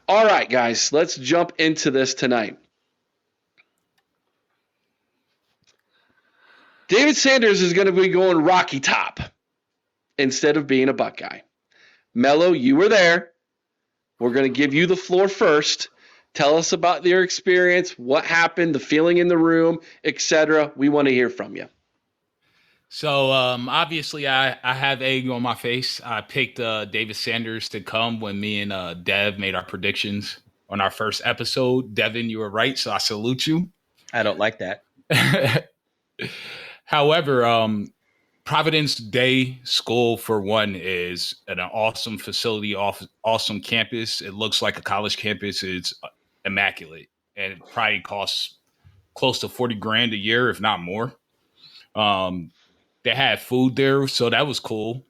All right, guys, let's jump into this tonight. David Sanders is going to be going Rocky Top instead of being a Buckeye. Mello, you were there. We're going to give you the floor first. Tell us about your experience, what happened, the feeling in the room, etc. We want to hear from you. So obviously I have egg on my face. I picked David Sanders to come when me and Dev made our predictions on our first episode. Devin, you were right, so I salute you. I don't like that. However, Providence Day School, for one, is an awesome facility, awesome campus. It looks like a college campus. It's immaculate, and it probably costs close to $40,000 a year, if not more. They had food there, so that was cool.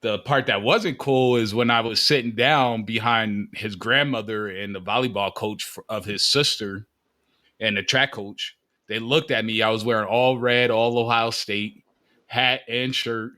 The part that wasn't cool is when I was sitting down behind his grandmother and the volleyball coach of his sister and the track coach. They looked at me. I was wearing all red, all Ohio State hat and shirt,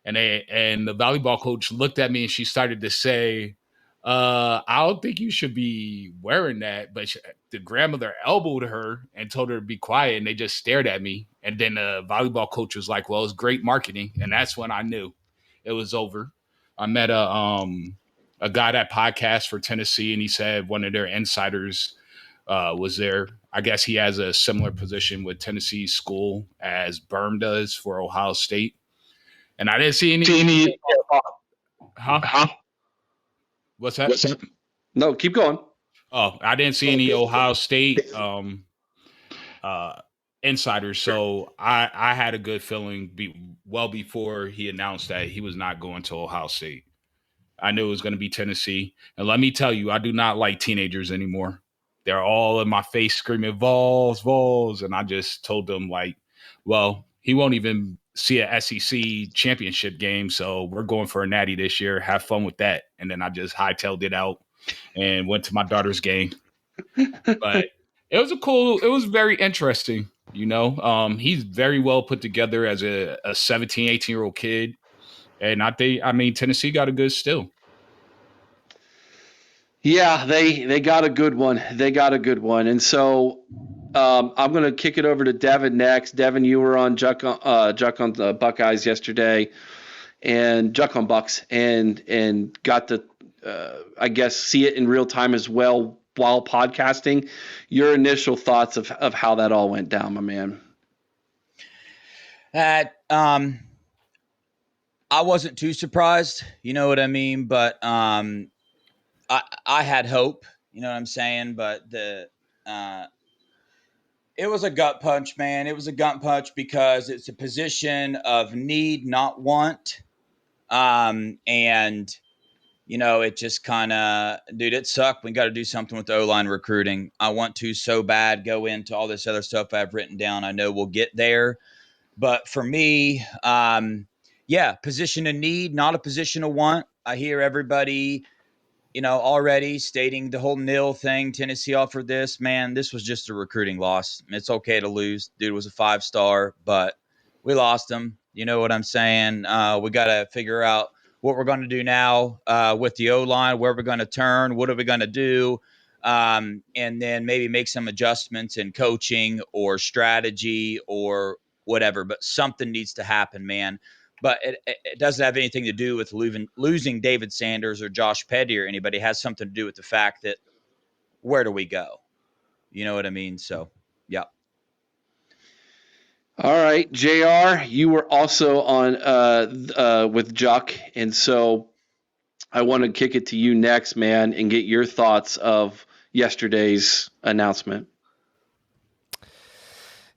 and the volleyball coach looked at me and she started to say, "I don't think you should be wearing that." But the grandmother elbowed her and told her to be quiet, and they just stared at me. And then the volleyball coach was like, "Well, it's great marketing," and that's when I knew it was over. I met a guy that podcast for Tennessee, and he said one of their insiders was there. I guess he has a similar position with Tennessee school as Berm does for Ohio State. And I didn't see any. Huh? What's that? No, keep going. Oh, I didn't see any Ohio State insiders. So I had a good feeling well before he announced that he was not going to Ohio State. I knew it was going to be Tennessee. And let me tell you, I do not like teenagers anymore. They're all in my face screaming, Vols, Vols. And I just told them, like, well, he won't even see a SEC championship game. So we're going for a natty this year. Have fun with that. And then I just hightailed it out and went to my daughter's game. But it was very interesting. You know, he's very well put together as a 17, 18-year-old kid. And I mean, Tennessee got a good still. Yeah, they got a good one. And so I'm going to kick it over to Devin next. Devin, you were on Juck on the Buckeyes yesterday, and Juck on Bucks, and got to I guess see it in real time as well while podcasting. Your initial thoughts of how that all went down, my man. I wasn't too surprised, you know what I mean, but I had hope, you know what I'm saying, but it was a gut punch, man. It was a gut punch because it's a position of need, not want. And you know, it just kind of, dude, it sucked. We got to do something with the O-line recruiting. I want to so bad go into all this other stuff I've written down. I know we'll get there, but for me, position of need, not a position of want. I hear everybody, you know, already stating the whole nil thing. Tennessee offered this, man. This was just a recruiting loss. It's okay to lose. Dude was a 5-star, but we lost him. You know what I'm saying? We got to figure out what we're going to do now with the O-line, where we're going to turn, what are we going to do, and then maybe make some adjustments in coaching or strategy or whatever. But something needs to happen, man. But it doesn't have anything to do with losing David Sanders or Josh Petty or anybody. It has something to do with the fact that where do we go? You know what I mean? So, yeah. All right, JR, you were also on with Juck, and so I want to kick it to you next, man, and get your thoughts of yesterday's announcement.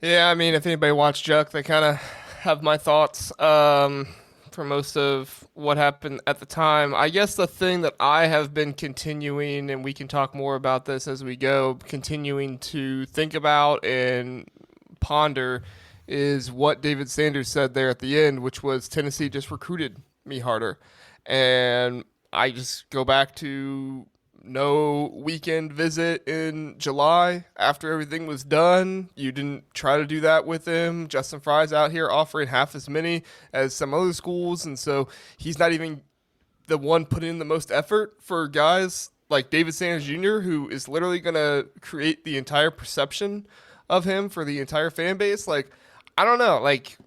Yeah, I mean, if anybody watched Juck, they kind of have my thoughts for most of what happened at the time. I guess the thing that I have been continuing, and we can talk more about this as we go, continuing to think about and ponder is what David Sanders said there at the end, which was Tennessee just recruited me harder. And I just go back to no weekend visit in July after everything was done. You didn't try to do that with him. Justin Frye's out here offering half as many as some other schools, and so he's not even the one putting in the most effort for guys like David Sanders Jr., who is literally going to create the entire perception of him for the entire fan base. Like, I don't know. Like,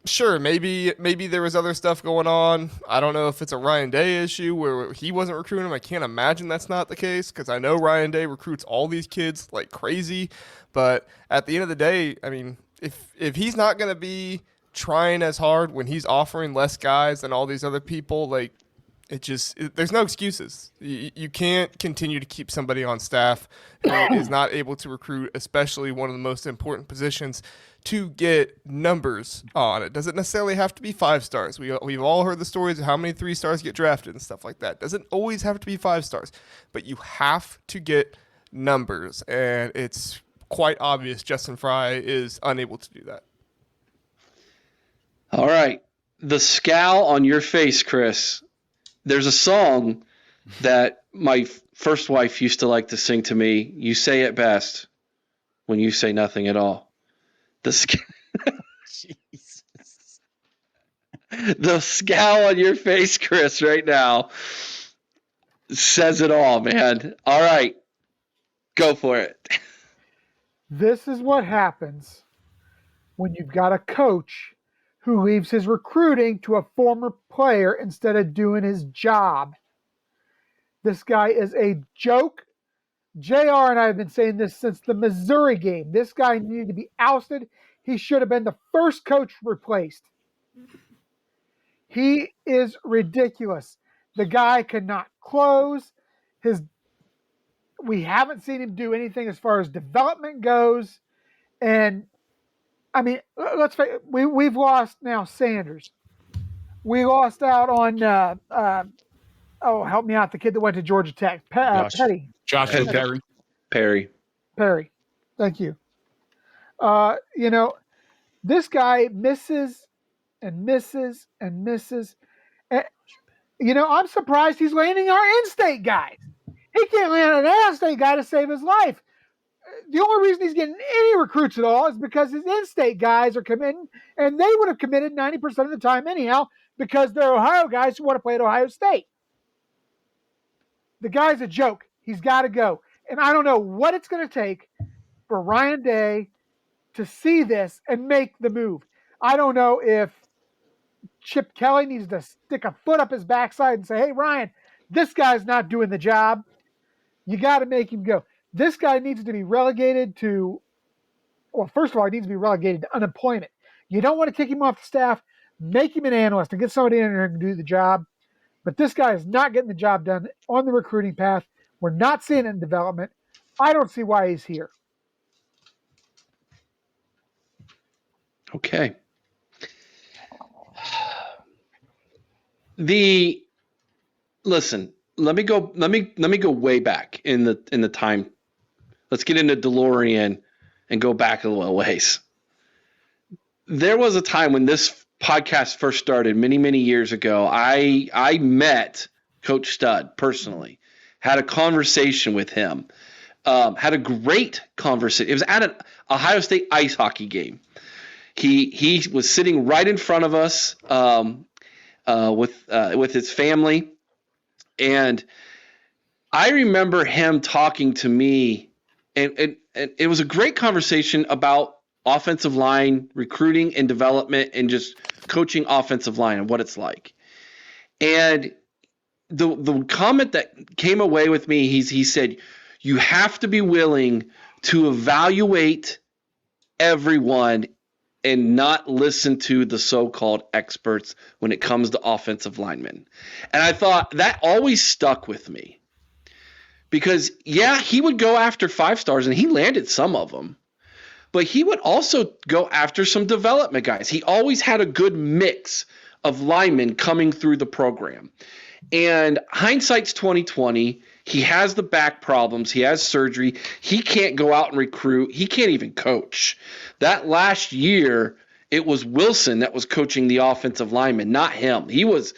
sure, maybe there was other stuff going on. I don't know if it's a Ryan Day issue where he wasn't recruiting him. I can't imagine that's not the case because I know Ryan Day recruits all these kids like crazy. But at the end of the day, I mean, if he's not going to be trying as hard when he's offering less guys than all these other people, like, there's no excuses. You can't continue to keep somebody on staff who is not able to recruit, especially one of the most important positions, to get numbers on. It doesn't necessarily have to be 5 stars. We've all heard the stories of how many 3 stars get drafted and stuff like that. It doesn't always have to be 5 stars, but you have to get numbers, and it's quite obvious Justin Frye is unable to do that. All right. The scowl on your face, Chris. There's a song that my first wife used to like to sing to me. You say it best when you say nothing at all. Jesus. The scowl on your face, Chris, right now says it all, man. All right. Go for it. This is what happens when you've got a coach who leaves his recruiting to a former player instead of doing his job. This guy is a joke. JR and I have been saying this since the Missouri game. This guy needed to be ousted. He should have been the first coach replaced. He is ridiculous. The guy cannot close. We haven't seen him do anything as far as development goes. And I mean, let's face it, we've lost now Sanders. We lost out on help me out, the kid that went to Georgia Tech, Petty. Joshua Perry. Perry. Thank you. This guy misses and misses and misses. And, I'm surprised he's landing our in-state guys. He can't land an out-of-state guy to save his life. The only reason he's getting any recruits at all is because his in-state guys are committing, and they would have committed 90% of the time anyhow because they're Ohio guys who want to play at Ohio State. The guy's a joke. He's got to go. And I don't know what it's going to take for Ryan Day to see this and make the move. I don't know if Chip Kelly needs to stick a foot up his backside and say, hey, Ryan, this guy's not doing the job. You got to make him go. This guy needs to be relegated to, well, first of all, he needs to be relegated to unemployment. You don't want to kick him off the staff, make him an analyst and get somebody in there who can do the job. But this guy is not getting the job done on the recruiting path. We're not seeing it in development. I don't see why he's here. Okay. Listen, let me go way back in the time. Let's get into DeLorean and go back a little ways. There was a time when this podcast first started many, many years ago. I met Coach Stud personally, had a conversation with him, had a great conversation. It was at an Ohio State ice hockey game. He was sitting right in front of us with his family, and I remember him talking to me, and it was a great conversation about offensive line recruiting and development and just coaching offensive line and what it's like. And the comment that came away with me, he said, you have to be willing to evaluate everyone and not listen to the so-called experts when it comes to offensive linemen. And I thought that always stuck with me. Because, yeah, he would go after 5 stars, and he landed some of them. But he would also go after some development guys. He always had a good mix of linemen coming through the program. And hindsight's 2020. He has the back problems. He has surgery. He can't go out and recruit. He can't even coach. That last year, it was Wilson that was coaching the offensive lineman, not him. He was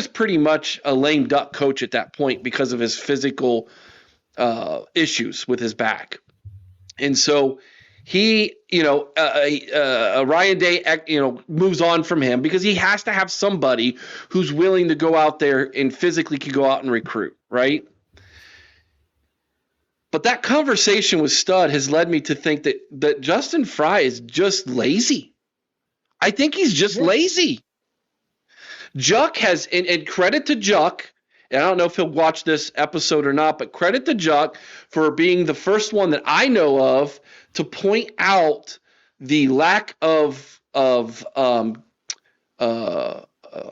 pretty much a lame duck coach at that point because of his physical issues with his back. And so he, Ryan Day, moves on from him because he has to have somebody who's willing to go out there and physically can go out and recruit, right? But that conversation with Stud has led me to think that Justin Frye is just lazy. I think he's just lazy. Juck has, and credit to Juck, and I don't know if he'll watch this episode or not, but credit to Juck for being the first one that I know of to point out the lack of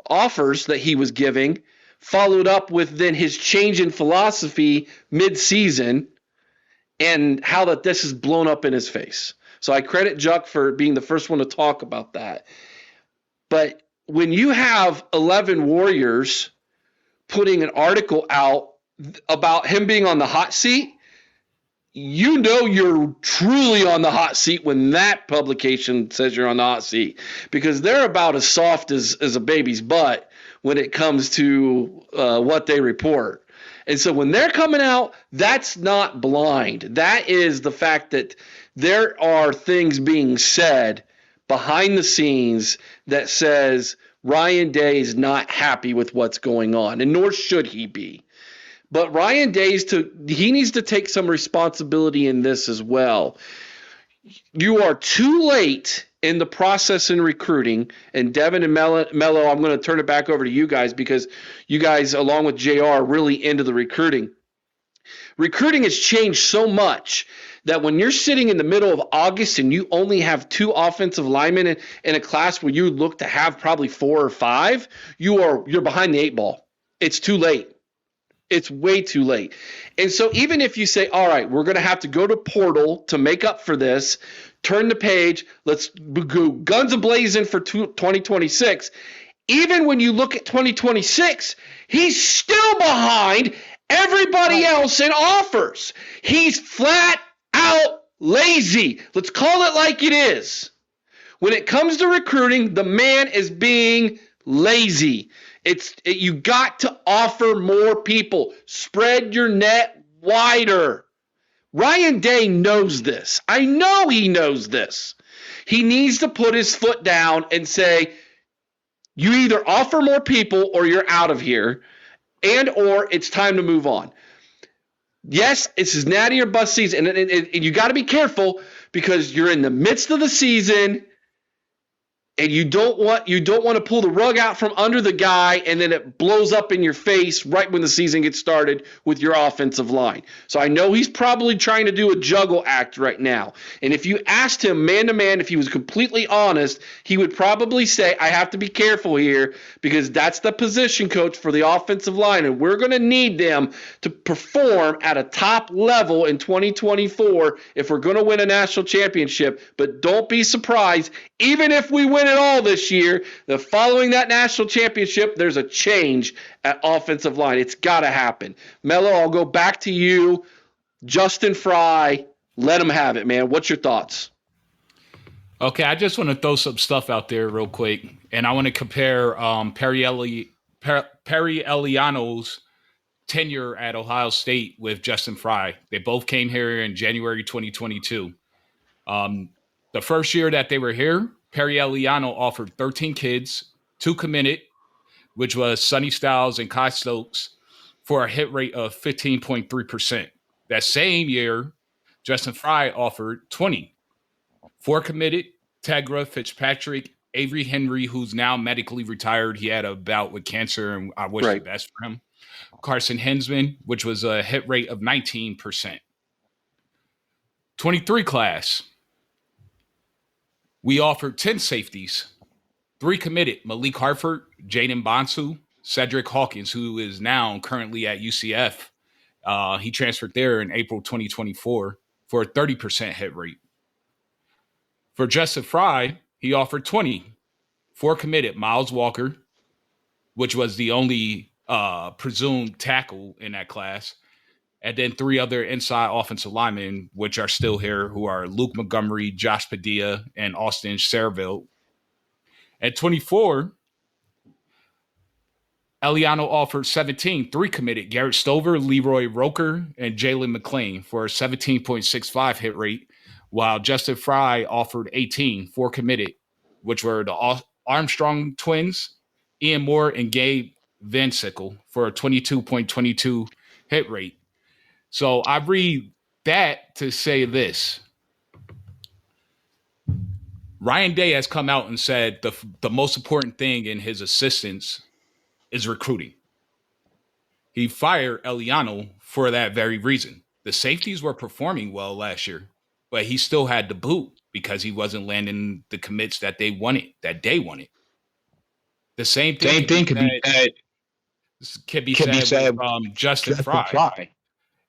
offers that he was giving, followed up with then his change in philosophy mid-season, and how that this is blown up in his face. So I credit Juck for being the first one to talk about that. But when you have 11 Warriors putting an article out about him being on the hot seat, you know you're truly on the hot seat when that publication says you're on the hot seat, because they're about as soft as a baby's butt when it comes to what they report. And so when they're coming out, that's not blind. That is the fact that there are things being said behind the scenes that says Ryan Day is not happy with what's going on, and nor should he be. But Ryan Day he needs to take some responsibility in this as well. You are too late in the process in recruiting, and Devin and Mello, I'm going to turn it back over to you guys, because you guys, along with JR, are really into the recruiting. Recruiting has changed so much that when you're sitting in the middle of August and you only have 2 offensive linemen in a class where you look to have probably 4 or 5, you're behind the 8 ball. It's too late. It's way too late. And so even if you say, all right, we're going to have to go to portal to make up for this, turn the page, let's go guns a-blazing for 2026. Even when you look at 2026, he's still behind everybody else in offers. He's flat out lazy. Let's call it like it is. When it comes to recruiting, the man is being lazy. You got to offer more people. Spread your net wider. Ryan Day knows this. I know he knows this. He needs to put his foot down and say, you either offer more people or you're out of here, and or it's time to move on. Yes, it's his natty or bust season, and you got to be careful because you're in the midst of the season. And you don't want to pull the rug out from under the guy, and then it blows up in your face right when the season gets started with your offensive line. So I know he's probably trying to do a juggle act right now. And if you asked him man to man, if he was completely honest, he would probably say, I have to be careful here because that's the position coach for the offensive line, and we're going to need them to perform at a top level in 2024 if we're going to win a national championship. But don't be surprised, even if we win it all this year, following that national championship, there's a change at offensive line. It's got to happen. Mello, I'll go back to you. Justin Frye, let him have it, man. What's your thoughts? Okay, I just want to throw some stuff out there real quick, and I want to compare Perry Eliano's tenure at Ohio State with Justin Frye. They both came here in January 2022. The first year that they were here, Perry Eliano offered 13 kids, 2 committed, which was Sonny Styles and Kai Stokes, for a hit rate of 15.3%. That same year, Justin Frye offered 20, 4 committed, Tegra, Fitzpatrick, Avery Henry, who's now medically retired. He had a bout with cancer, and I wish the best for him. Carson Hensman, which was a hit rate of 19%. 23 class. We offered 10 safeties, 3 committed, Malik Hartford, Jaden Bonsu, Cedric Hawkins, who is now currently at UCF. He transferred there in April 2024 for a 30% hit rate. For Justin Frye, he offered 20, 4 committed, Miles Walker, which was the only presumed tackle in that class, and then 3 other inside offensive linemen, which are still here, who are Luke Montgomery, Josh Padilla, and Austin Serville. At 24, Eliano offered 17, 3 committed, Garrett Stover, Leroy Roker, and Jalen McClain for a 17.65 hit rate, while Justin Frye offered 18, 4 committed, which were the Armstrong twins, Ian Moore, and Gabe Van Sickle for a 22.22 hit rate. So I read that to say this. Ryan Day has come out and said the most important thing in his assistants is recruiting. He fired Eliano for that very reason. The safeties were performing well last year, but he still had to boot because he wasn't landing the commits that they wanted, that they wanted. The same thing could be said with Justin Frye.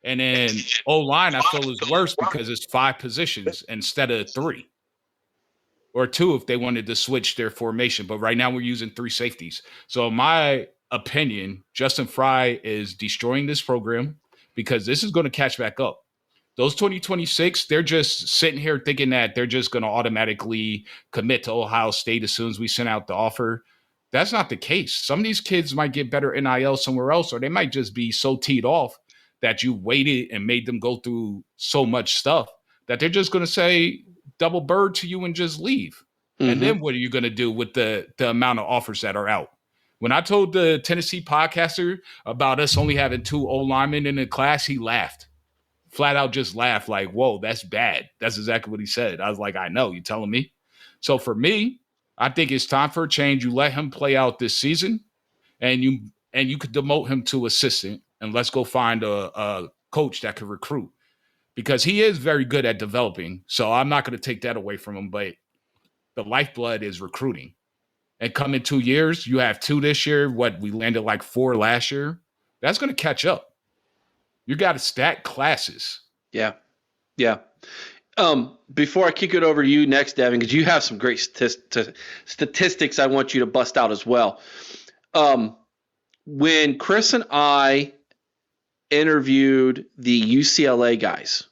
And then O-line, I feel, is worse because it's 5 positions instead of 3. Or 2 if they wanted to switch their formation. But right now we're using 3 safeties. So in my opinion, Justin Frye is destroying this program because this is going to catch back up. Those 2026, they're just sitting here thinking that they're just going to automatically commit to Ohio State as soon as we send out the offer. That's not the case. Some of these kids might get better NIL somewhere else, or they might just be so teed off that you waited and made them go through so much stuff that they're just going to say double bird to you and just leave. Mm-hmm. And then what are you going to do with the amount of offers that are out? When I told the Tennessee podcaster about us only having 2 O-linemen in the class, he laughed. Flat out just laughed like, whoa, that's bad. That's exactly what he said. I was like, I know, you telling me? So for me, I think it's time for a change. You let him play out this season and you could demote him to assistant and let's go find a coach that could recruit because he is very good at developing. So I'm not going to take that away from him, but the lifeblood is recruiting. And come in 2 years, you have 2 this year. We landed like 4 last year. That's going to catch up. You got to stack classes. Yeah. Yeah. Before I kick it over to you next, Devin, because you have some great statistics I want you to bust out as well. When Chris and I interviewed the UCLA guys,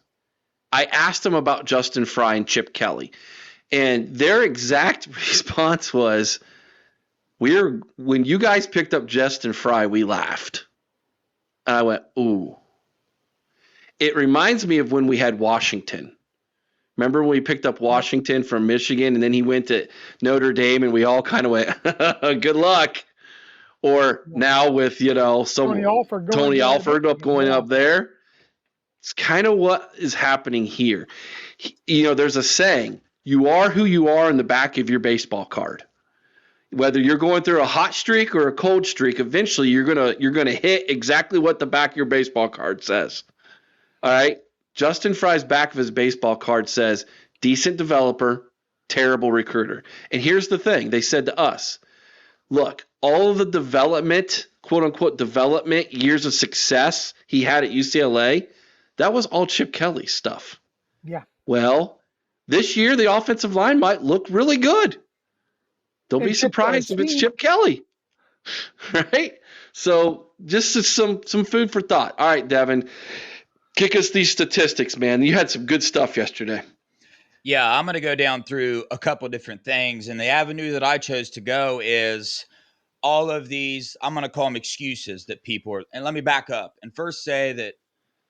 I asked them about Justin Frye and Chip Kelly. And their exact response was, when you guys picked up Justin Frye, we laughed. And I went, ooh. It reminds me of when we had Washington. Remember when we picked up Washington from Michigan and then he went to Notre Dame and we all kind of went, good luck. Or now with, Tony Alford going up there. It's kind of what is happening here. There's a saying, you are who you are in the back of your baseball card. Whether you're going through a hot streak or a cold streak, eventually you're gonna hit exactly what the back of your baseball card says. All right. Justin Frye's back of his baseball card says decent developer, terrible recruiter. And here's the thing. They said to us, look, all of the development, quote unquote, development years of success he had at UCLA, that was all Chip Kelly stuff. Yeah. Well, this year the offensive line might look really good. Don't be surprised if it's Chip Kelly. Right? So just some food for thought. All right, Devin. Kick us these statistics, man. You had some good stuff yesterday. Yeah, I'm going to go down through a couple different things. And the avenue that I chose to go is all of these, I'm going to call them excuses that people are. And let me back up and first say that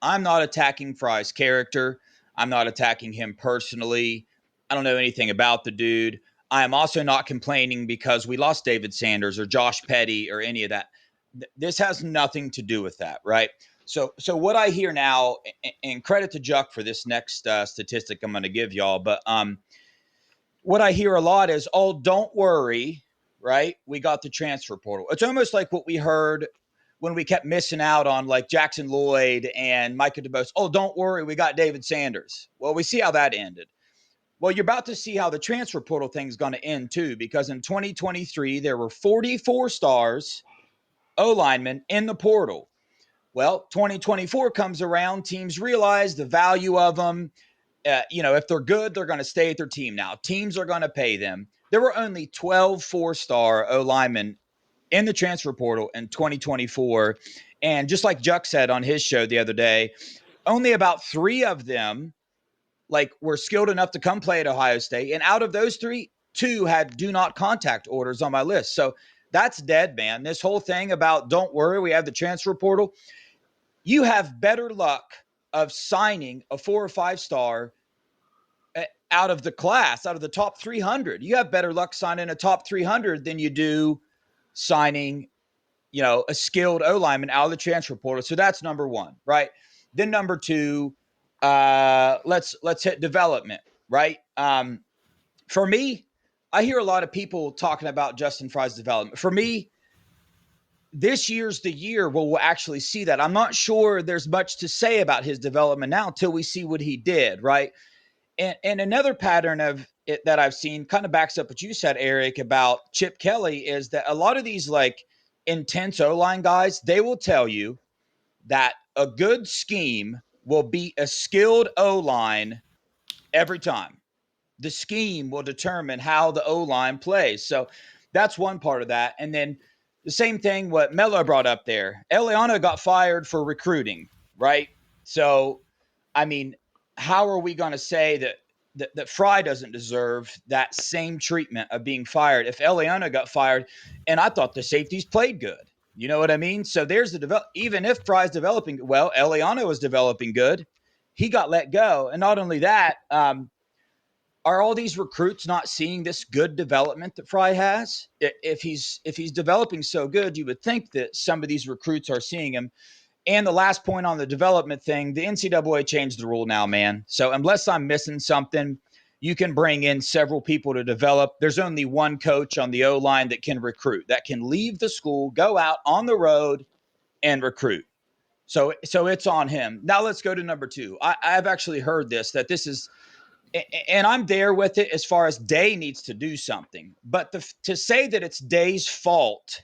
I'm not attacking Frye's character. I'm not attacking him personally. I don't know anything about the dude. I am also not complaining because we lost David Sanders or Josh Petty or any of that. This has nothing to do with that, right? So what I hear now, and credit to Juck for this next statistic I'm going to give y'all, but what I hear a lot is, oh, don't worry, right? We got the transfer portal. It's almost like what we heard when we kept missing out on like Jackson Lloyd and Micah DeBose. Oh, don't worry, we got David Sanders. Well, we see how that ended. Well, you're about to see how the transfer portal thing is going to end too, because in 2023, there were 44 stars, O-linemen in the portal. Well, 2024 comes around. Teams realize the value of them. If they're good, they're going to stay at their team now. Teams are going to pay them. There were only 12 four-star O-linemen in the transfer portal in 2024. And just like Juck said on his show the other day, only about 3 of them were skilled enough to come play at Ohio State. And out of those 3, 2 had do not contact orders on my list. So that's dead, man. This whole thing about don't worry, we have the transfer portal. You have better luck of signing a 4 or 5 star out of the class, out of the top 300. You have better luck signing a top 300 than you do signing, a skilled O-lineman out of the transfer portal. So that's number one, right? Then number 2, Let's hit development, right? For me, I hear a lot of people talking about Justin Frye's development. For me, this year's the year where we'll actually see that. I'm not sure there's much to say about his development now until we see what he did, right? And another pattern of it that I've seen kind of backs up what you said, Eric, about Chip Kelly is that a lot of these like intense O-line guys, they will tell you that a good scheme will beat a skilled O-line every time. The scheme will determine how the O-line plays. So that's one part of that. And then the same thing what Mello brought up there. Eliano got fired for recruiting, right? So, I mean, how are we going to say that Frye doesn't deserve that same treatment of being fired if Eliano got fired? And I thought the safeties played good. You know what I mean? So there's the even if Frye's developing well, Eliano was developing good. He got let go. And not only that, are all these recruits not seeing this good development that Frye has? If he's developing so good, you would think that some of these recruits are seeing him. And the last point on the development thing, the NCAA changed the rule now, man. So unless I'm missing something, you can bring in several people to develop. There's only one coach on the O-line that can recruit, that can leave the school, go out on the road and recruit. So it's on him. Now let's go to number two. I've actually heard that this is, and I'm there with it as far as Day needs to do something. But to say that it's Day's fault,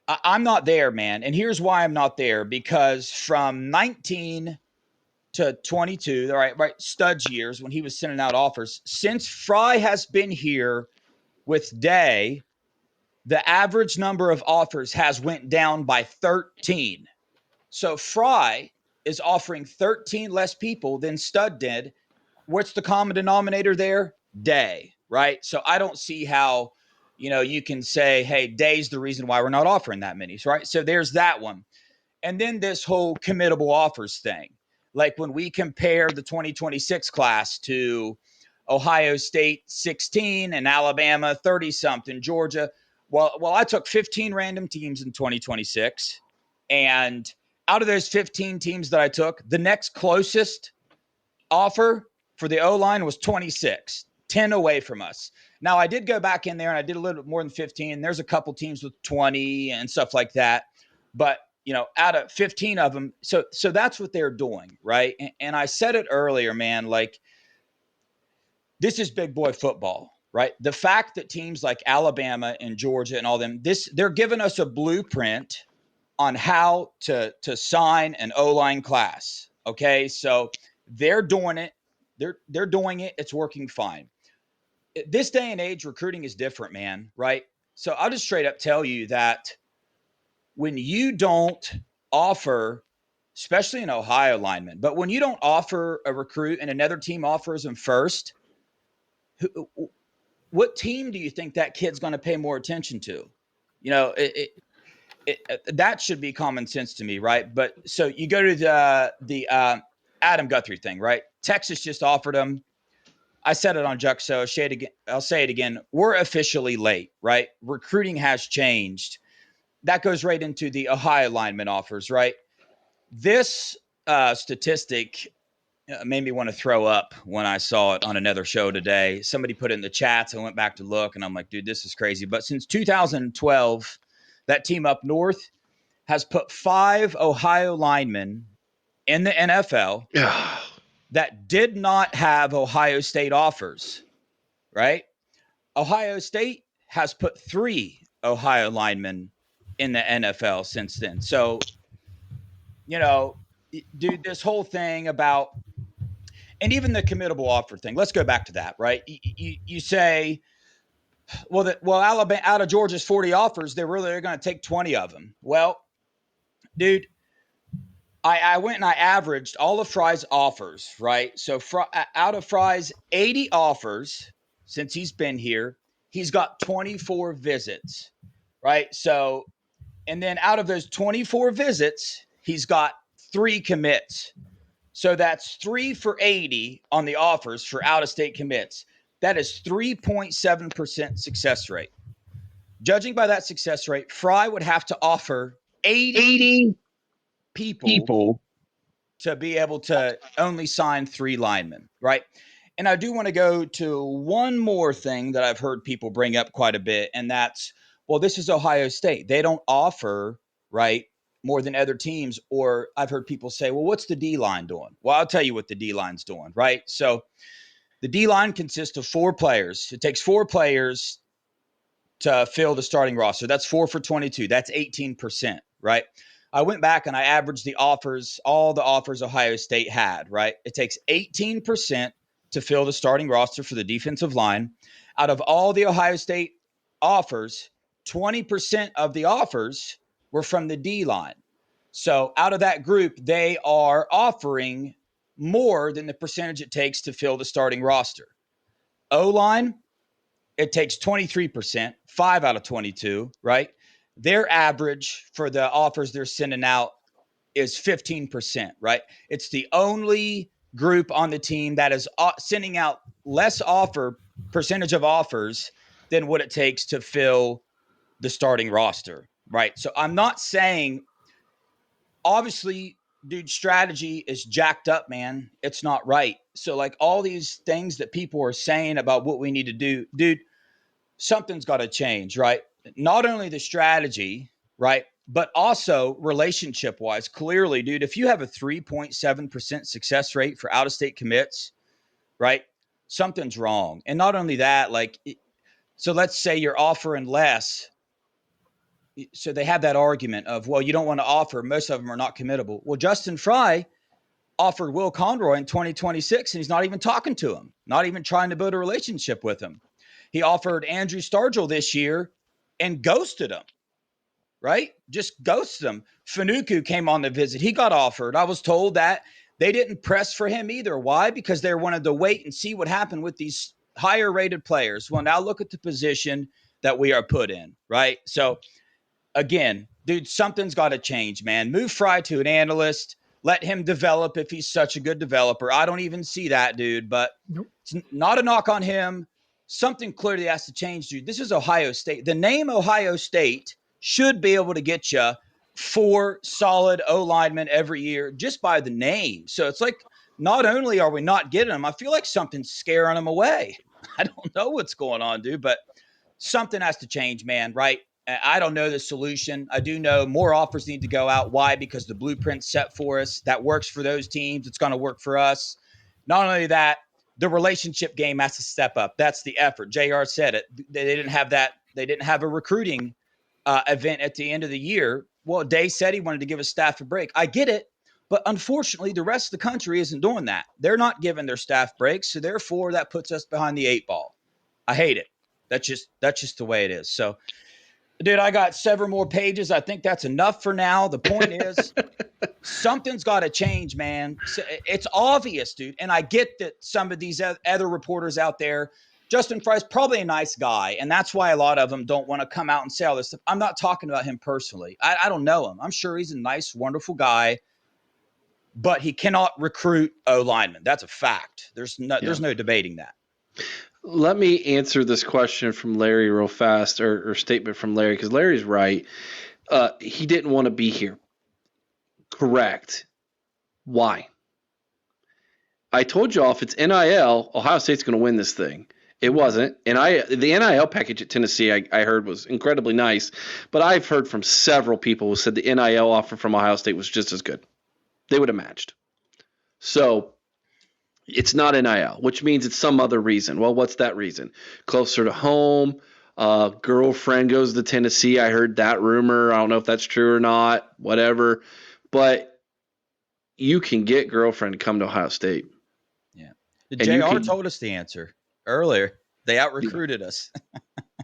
I'm not there, man. And here's why I'm not there. Because from 19 to 22, right, Stud's years when he was sending out offers, since Frye has been here with Day, the average number of offers has went down by 13. So Frye is offering 13 less people than Stud did. What's the common denominator there? Day, right? So I don't see how, you can say, hey, Day's the reason why we're not offering that many, right? So there's that one. And then this whole committable offers thing. Like when we compare the 2026 class to Ohio State 16 and Alabama 30-something, Georgia. Well, I took 15 random teams in 2026. And out of those 15 teams that I took, the next closest offer for the O-line was 26, 10 away from us. Now, I did go back in there and I did a little bit more than 15. There's a couple teams with 20 and stuff like that. But, out of 15 of them, so that's what they're doing, right? And I said it earlier, man, like this is big boy football, right? The fact that teams like Alabama and Georgia and all them, they're giving us a blueprint on how to sign an O-line class, okay? So they're doing it. They're doing it. It's working fine. This day and age, recruiting is different, man, right? So I'll just straight up tell you that when you don't offer, especially an Ohio lineman, but when you don't offer a recruit and another team offers him first, what team do you think that kid's going to pay more attention to? That should be common sense to me, right? But so you go to the Adam Guthrie thing, right? Texas just offered him. I said it on Juck, so I'll say it again. We're officially late, right? Recruiting has changed. That goes right into the Ohio lineman offers, right? This statistic made me want to throw up when I saw it on another show today. Somebody put it in the chats. I went back to look, and I'm like, dude, this is crazy. But since 2012, that team up north has put 5 Ohio linemen in the NFL that did not have Ohio State offers, right? Ohio State has put 3 Ohio linemen in the NFL since then. So, dude, this whole thing about, and even the committable offer thing, let's go back to that, right? You say, Alabama, out of Georgia's 40 offers, they're going to take 20 of them. Well, dude, I went and I averaged all of Frye's offers, right? So out of Frye's 80 offers since he's been here, he's got 24 visits, right? So, and then out of those 24 visits, he's got 3 commits. So that's 3 for 80 on the offers for out-of-state commits. That is 3.7% success rate. Judging by that success rate, Frye would have to offer 80 people to be able to only sign 3 linemen, right? And I do want to go to one more thing that I've heard people bring up quite a bit, and that's, well, this is Ohio State. They don't offer, right, more than other teams. Or I've heard people say, well, what's the D-line doing? Well, I'll tell you what the D-line's doing, right? So the D-line consists of 4 players. It takes 4 players to fill the starting roster. That's 4 for 22. That's 18%, right? I went back and I averaged the offers, all the offers Ohio State had, right? It takes 18% to fill the starting roster for the defensive line. Out of all the Ohio State offers, 20% of the offers were from the D line. So out of that group, they are offering more than the percentage it takes to fill the starting roster. O line, it takes 23%, 5 out of 22, right? Their average for the offers they're sending out is 15%, right? It's the only group on the team that is sending out less percentage of offers than what it takes to fill the starting roster, right? So I'm not saying, obviously, dude, strategy is jacked up, man. It's not right. So like all these things that people are saying about what we need to do, dude, something's got to change, right? Not only the strategy, right, but also relationship wise. Clearly, dude, if you have a 3.7% success rate for out of state commits, right, something's wrong. And not only that, like, so let's say you're offering less. So they have that argument of, well, you don't want to offer. Most of them are not committable. Well, Justin Frye offered Will Conroy in 2026, and he's not even talking to him, not even trying to build a relationship with him. He offered Andrew Stargell this year and ghosted him, right? Just ghosted him. Fanuku came on the visit. He got offered. I was told that they didn't press for him either. Why? Because they wanted to wait and see what happened with these higher rated players. Well, now look at the position that we are put in, right? So again, dude, something's got to change, man. Move Frye to an analyst. Let him develop if he's such a good developer. I don't even see that, dude, but it's not a knock on him. Something clearly has to change, dude. This is Ohio State. The name Ohio State should be able to get you 4 solid O linemen every year just by the name. So it's like, not only are we not getting them, I feel like something's scaring them away. I don't know what's going on, dude, but something has to change, man, right? I don't know the solution. I do know more offers need to go out. Why? Because the blueprint's set for us. That works for those teams. It's going to work for us. Not only that, the relationship game has to step up. That's the effort. JR said it. They didn't have that. They didn't have a recruiting event at the end of the year. Well, Day said he wanted to give his staff a break. I get it. But unfortunately, the rest of the country isn't doing that. They're not giving their staff breaks. So therefore, that puts us behind the 8 ball. I hate it. That's just the way it is. So, dude, I got several more pages. I think that's enough for now. The point is, something's got to change, man. It's obvious, dude. And I get that some of these other reporters out there, Justin Frye's probably a nice guy, and that's why a lot of them don't want to come out and say all this stuff. I'm not talking about him personally. I don't know him. I'm sure he's a nice, wonderful guy, but he cannot recruit O linemen. That's a fact. There's no debating that. Let me answer this question from Larry real fast, or statement from Larry, because Larry's right. He didn't want to be here. Correct. Why? I told you all, if it's NIL, Ohio State's going to win this thing. It wasn't. And the NIL package at Tennessee, I heard, was incredibly nice. But I've heard from several people who said the NIL offer from Ohio State was just as good. They would have matched. So it's not NIL, which means it's some other reason. Well, what's that reason? Closer to home. Girlfriend goes to Tennessee. I heard that rumor. I don't know if that's true or not. Whatever. But you can get girlfriend to come to Ohio State. Yeah. JR told us the answer earlier. They out-recruited us.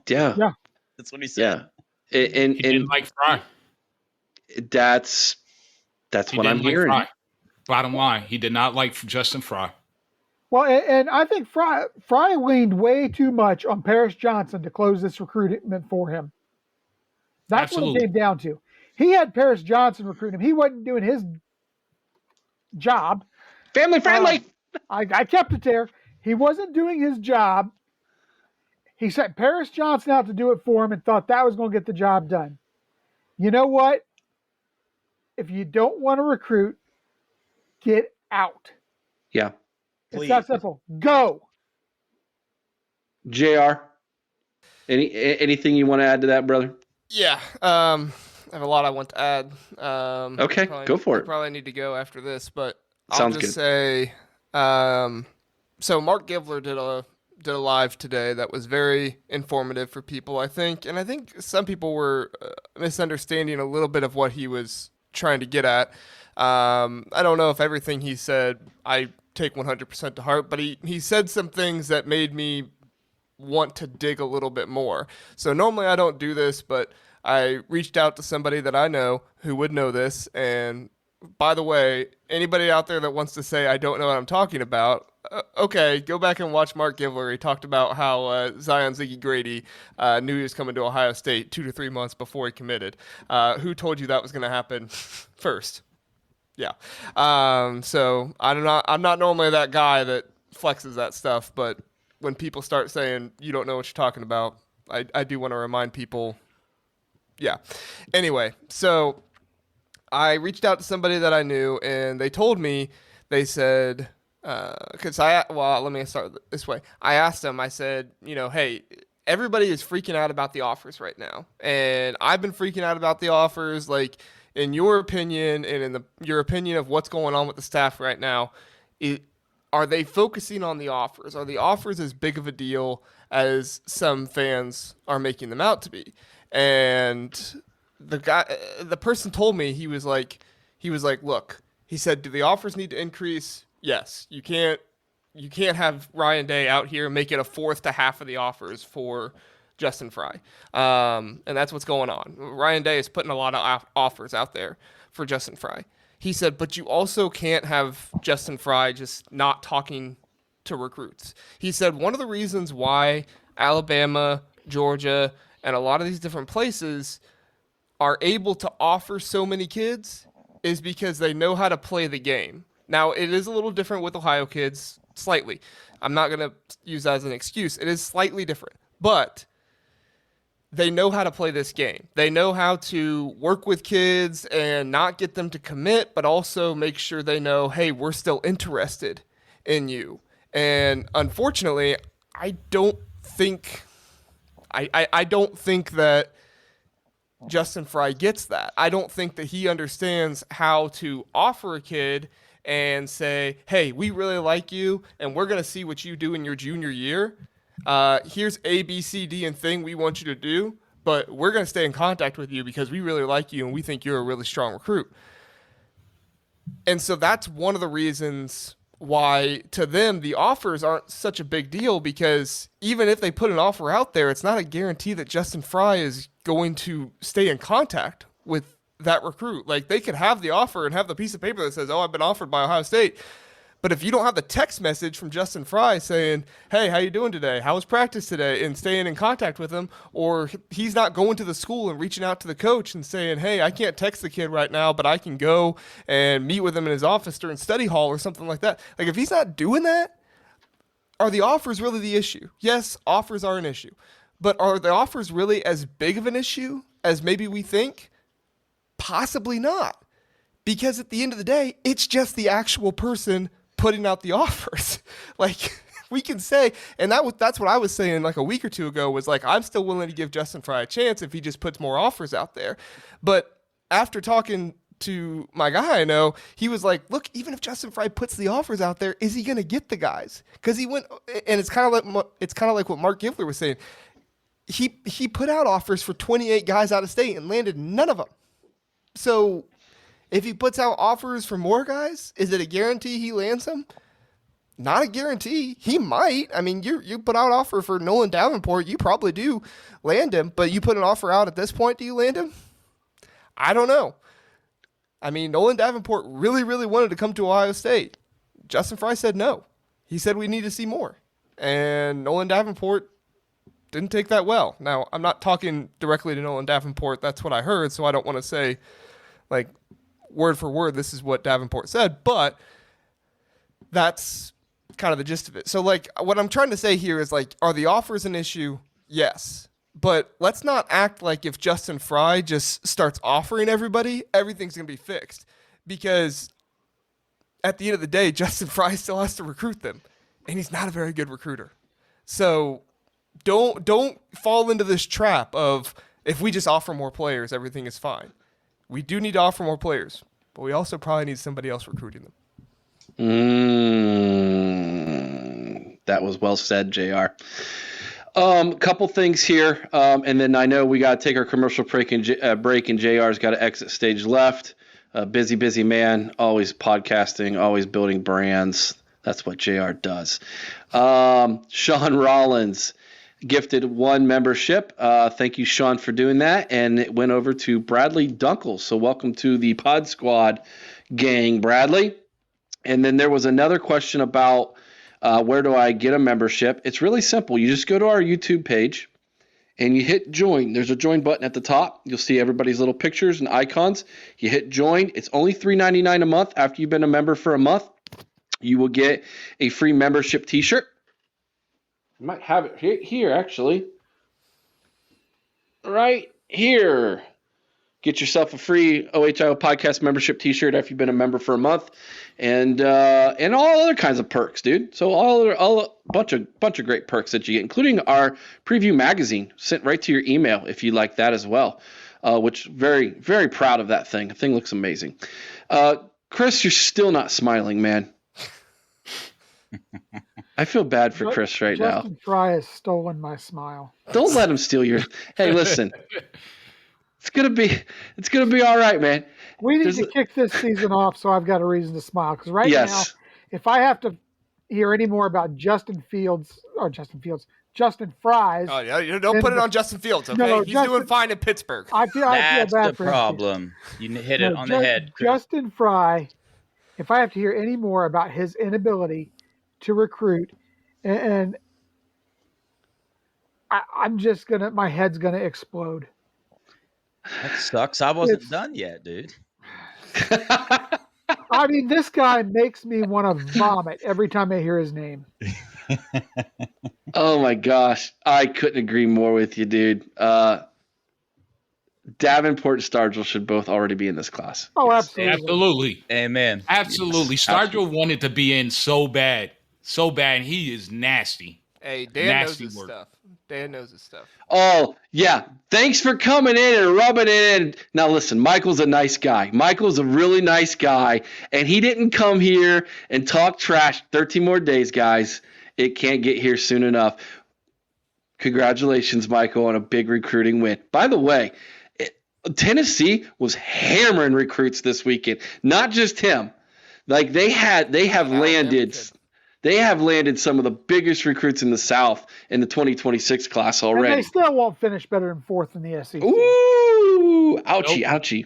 Yeah. That's what he said. Yeah. And he didn't like Frye. That's what I'm hearing. Frye. Bottom line, he did not like Justin Frye. Well, and I think Frye leaned way too much on Paris Johnson to close this recruitment for him. That's Absolutely. what it came down to. He had Paris Johnson recruit him. He wasn't doing his job. Family friendly. I kept it there. He wasn't doing his job. He sent Paris Johnson out to do it for him and thought that was going to get the job done. You know what? If you don't want to recruit, Get out. Yeah. It's that simple. Go. JR, anything you want to add to that, brother? Yeah. I have a lot I want to add. Okay, go for it. I probably need to go after this, but I'll Sounds just good. say, so Mark Givler did a live today that was very informative for people, I think, and I think some people were misunderstanding a little bit of what he was trying to get at. I don't know if everything he said I take 100% to heart, but he said some things that made me want to dig a little bit more. So normally I don't do this, but I reached out to somebody that I know who would know this. And by the way, anybody out there that wants to say I don't know what I'm talking about, okay, go back and watch Mark Givler. He talked about how Zion Ziggy Grady knew he was coming to Ohio State 2 to 3 months before he committed. Who told you that was going to happen first? Yeah. So I'm not normally that guy that flexes that stuff, but when people start saying you don't know what you're talking about, I do want to remind people. Yeah. Anyway, so I reached out to somebody that I knew, and they told me, they said, let me start this way. I asked them, I said, hey, everybody is freaking out about the offers right now. And I've been freaking out about the offers. Like, in your opinion, and in your opinion of what's going on with the staff right now, are they focusing on the offers? Are the offers as big of a deal as some fans are making them out to be? And the person told me, he was like, look, he said, do the offers need to increase? Yes. You can't have Ryan Day out here make it a fourth to half of the offers for Justin Frye. And that's what's going on. Ryan Day is putting a lot of offers out there for Justin Frye. He said, but you also can't have Justin Frye just not talking to recruits. He said one of the reasons why Alabama, Georgia, and a lot of these different places are able to offer so many kids is because they know how to play the game. Now, it is a little different with Ohio kids, slightly. I'm not going to use that as an excuse. It is slightly different. But they know how to play this game. They know how to work with kids and not get them to commit, but also make sure they know, hey, we're still interested in you. And unfortunately, I don't think that Justin Frye gets that. I don't think that he understands how to offer a kid and say, hey, we really like you, and we're going to see what you do in your junior year. Here's A, B, C, D, and thing we want you to do, but we're going to stay in contact with you because we really like you and we think you're a really strong recruit. And so that's one of the reasons why to them the offers aren't such a big deal, because even if they put an offer out there, it's not a guarantee that Justin Frye is going to stay in contact with that recruit. Like, they could have the offer and have the piece of paper that says, oh, I've been offered by Ohio State. But if you don't have the text message from Justin Frye saying, hey, how you doing today? How was practice today? And staying in contact with him, or he's not going to the school and reaching out to the coach and saying, hey, I can't text the kid right now, but I can go and meet with him in his office during study hall or something like that. Like, if he's not doing that, are the offers really the issue? Yes, offers are an issue. But are the offers really as big of an issue as maybe we think? Possibly not. Because at the end of the day, it's just the actual person putting out the offers. Like, we can say, and that's what I was saying like a week or two ago, was like, I'm still willing to give Justin Frye a chance if he just puts more offers out there. But after talking to my guy I know, he was like, look, even if Justin Frye puts the offers out there, is he going to get the guys? Because he went, and it's kind of like what Mark Givler was saying. He put out offers for 28 guys out of state and landed none of them. So if he puts out offers for more guys, is it a guarantee he lands them? Not a guarantee. He might. I mean, you put out an offer for Nolan Davenport, you probably do land him, but you put an offer out at this point, do you land him? I don't know. I mean, Nolan Davenport really, really wanted to come to Ohio State. Justin Frye said no. He said we need to see more. And Nolan Davenport didn't take that well. Now, I'm not talking directly to Nolan Davenport. That's what I heard, so I don't want to say, like, word for word, this is what Davenport said, but that's kind of the gist of it. So, like, what I'm trying to say here is, like, are the offers an issue? Yes. But let's not act like if Justin Frye just starts offering everybody, everything's going to be fixed. Because at the end of the day, Justin Frye still has to recruit them, and he's not a very good recruiter. So don't fall into this trap of if we just offer more players, everything is fine. We do need to offer more players, but we also probably need somebody else recruiting them. That was well said, JR. Couple things here, and then I know we got to take our commercial break, and JR's got to exit stage left. Busy man, always podcasting, always building brands. That's what JR does. Sean Rollins gifted 1 membership. Thank you, Sean, for doing that. And it went over to Bradley Dunkel. So welcome to the Pod Squad gang, Bradley. And then there was another question about where do I get a membership? It's really simple. You just go to our YouTube page and you hit join. There's a join button at the top. You'll see everybody's little pictures and icons. You hit join. It's only $3.99 a month. After you've been a member for a month, you will get a free membership t-shirt. I might have it here, actually. Right here. Get yourself a free OHIO podcast membership t-shirt after you've been a member for a month, and all other kinds of perks, dude. So all a bunch of great perks that you get, including our preview magazine sent right to your email if you like that as well. Which very, very proud of that thing. The thing looks amazing. Chris, you're still not smiling, man. I feel bad for Chris right now. Justin Frye has stolen my smile. Don't let him steal your. Hey, listen. It's gonna be all right, man. We need to kick this season off, so I've got a reason to smile. Because now, if I have to hear any more about Justin Frye's. Oh yeah, don't put it on Justin Fields. Okay, no, he's doing fine in Pittsburgh. I feel bad That's for the problem. You hit it on the head, Chris. Justin Frye. If I have to hear any more about his inability to recruit, and I'm just my head's gonna explode. That sucks. I wasn't done yet, dude. I mean, this guy makes me want to vomit every time I hear his name. Oh my gosh, I couldn't agree more with you, dude. Davenport and Stargell should both already be in this class. Oh, Yes. Absolutely. Amen. Absolutely. Yes, Stargell wanted to be in so bad. And he is nasty. Hey, Dan knows his stuff. Dan knows his stuff. Oh, yeah. Thanks for coming in and rubbing it in. Now, listen, Michael's a nice guy. Michael's a really nice guy, and he didn't come here and talk trash. 13 more days, guys. It can't get here soon enough. Congratulations, Michael, on a big recruiting win. By the way, Tennessee was hammering recruits this weekend. Not just him. Like they have landed some of the biggest recruits in the South in the 2026 class already. And they still won't finish better than 4th in the SEC. Ooh, ouchie, ouchie.